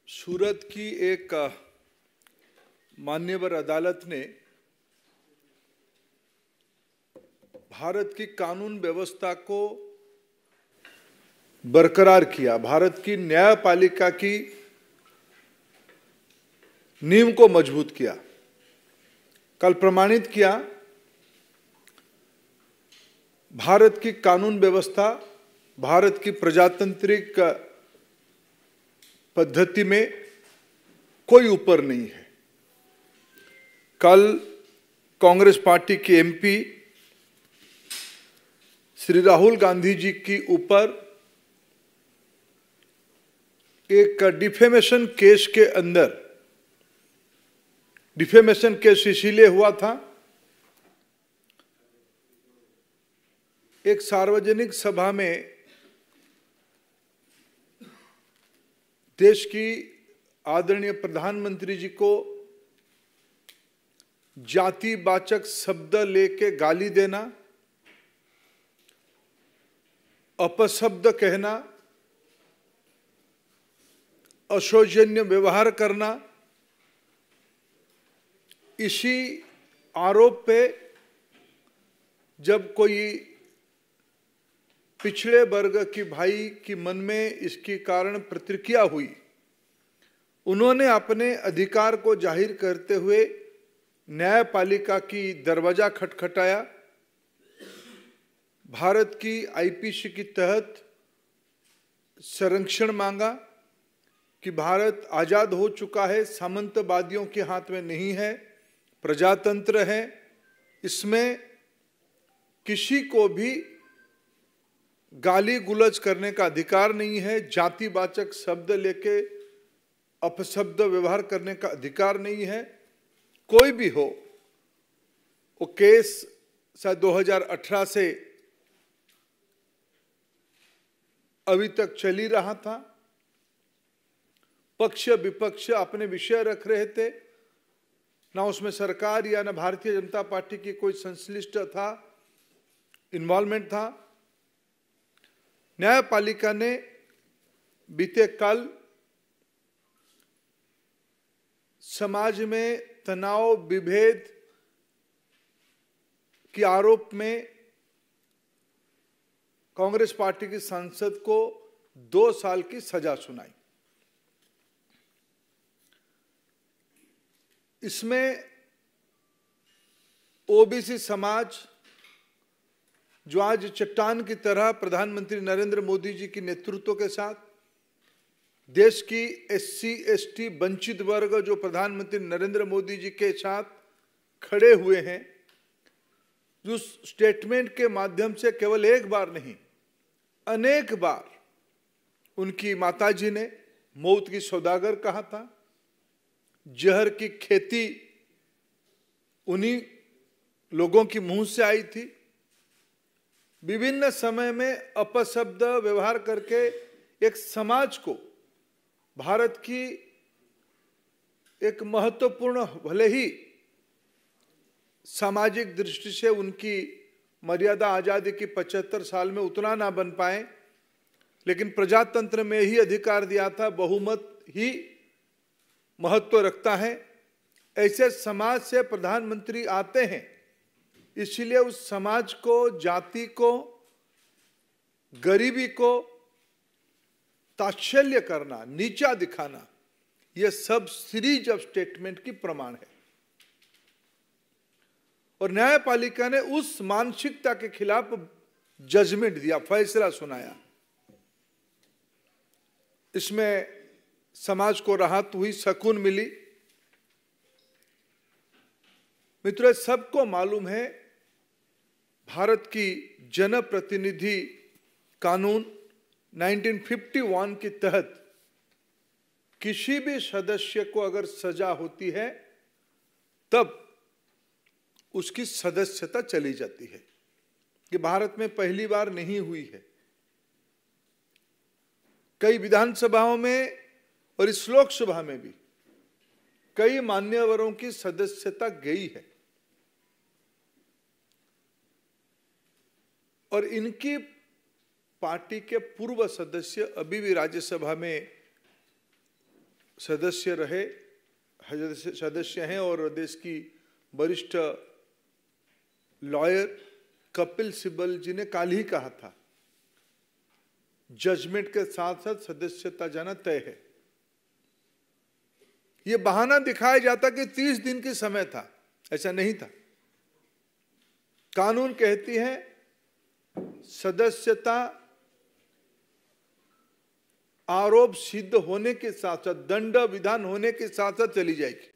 सूरत की एक मान्यवर अदालत ने भारत की कानून व्यवस्था को बरकरार किया, भारत की न्यायपालिका की नींव को मजबूत किया। कल प्रमाणित किया भारत की कानून व्यवस्था, भारत की प्रजातांत्रिक पद्धति में कोई ऊपर नहीं है। कल कांग्रेस पार्टी के एमपी श्री राहुल गांधी जी की ऊपर एक डिफेमेशन केस के अंदर, डिफेमेशन केस इसीलिए हुआ था, एक सार्वजनिक सभा में देश की आदरणीय प्रधानमंत्री जी को जातिवाचक शब्द लेके गाली देना, अपशब्द कहना, अशोचनीय व्यवहार करना, इसी आरोप पे जब कोई पिछड़े वर्ग की भाई की मन में इसके कारण प्रतिक्रिया हुई, उन्होंने अपने अधिकार को जाहिर करते हुए न्यायपालिका की दरवाजा खटखटाया, भारत की आईपीसी के तहत संरक्षण मांगा कि भारत आजाद हो चुका है, सामंतवादियों के हाथ में नहीं है, प्रजातंत्र है, इसमें किसी को भी गाली गुलज करने का अधिकार नहीं है, जातिवाचक शब्द लेके अपशब्द व्यवहार करने का अधिकार नहीं है। कोई भी हो, वो केस शायद 2018 से अभी तक चल ही रहा था। पक्ष विपक्ष अपने विषय रख रहे थे, ना उसमें सरकार या ना भारतीय जनता पार्टी की कोई संश्लिष्ट था, इन्वॉल्वमेंट था। न्यायपालिका ने बीते कल समाज में तनाव विभेद के आरोप में कांग्रेस पार्टी की सांसद को 2 साल की सजा सुनाई। इसमें ओबीसी समाज, जो आज चट्टान की तरह प्रधानमंत्री नरेंद्र मोदी जी के नेतृत्व के साथ, देश की एससी एसटी वंचित वर्ग जो प्रधानमंत्री नरेंद्र मोदी जी के साथ खड़े हुए हैं, जो स्टेटमेंट के माध्यम से केवल एक बार नहीं अनेक बार उनकी माताजी ने मौत की सौदागर कहा था, जहर की खेती उन्हीं लोगों की मुंह से आई थी, विभिन्न समय में अपशब्द व्यवहार करके एक समाज को, भारत की एक महत्वपूर्ण, भले ही सामाजिक दृष्टि से उनकी मर्यादा आजादी की 75 साल में उतना ना बन पाए, लेकिन प्रजातंत्र में ही अधिकार दिया था, बहुमत ही महत्व रखता है। ऐसे समाज से प्रधानमंत्री आते हैं, इसलिए उस समाज को, जाति को, गरीबी को ताच्छल्य करना, नीचा दिखाना, यह सब सीरीज ऑफ स्टेटमेंट की प्रमाण है। और न्यायपालिका ने उस मानसिकता के खिलाफ जजमेंट दिया, फैसला सुनाया। इसमें समाज को राहत हुई, सुकून मिली। मित्रों, सबको मालूम है भारत की जनप्रतिनिधि कानून 1951 के तहत किसी भी सदस्य को अगर सजा होती है तब उसकी सदस्यता चली जाती है। ये भारत में पहली बार नहीं हुई है। कई विधानसभाओं में और इस लोकसभा में भी कई मान्यवरों की सदस्यता गई है, और इनकी पार्टी के पूर्व सदस्य अभी भी राज्यसभा में सदस्य रहे, सदस्य हैं और देश की वरिष्ठ लॉयर कपिल सिब्बल जी ने कल ही कहा था, जजमेंट के साथ साथ सदस्यता जाना तय है। यह बहाना दिखाया जाता कि 30 दिन की समय था, ऐसा नहीं था। कानून कहती है सदस्यता आरोप सिद्ध होने के साथ साथ, दंड विधान होने के साथ साथ चली जाएगी।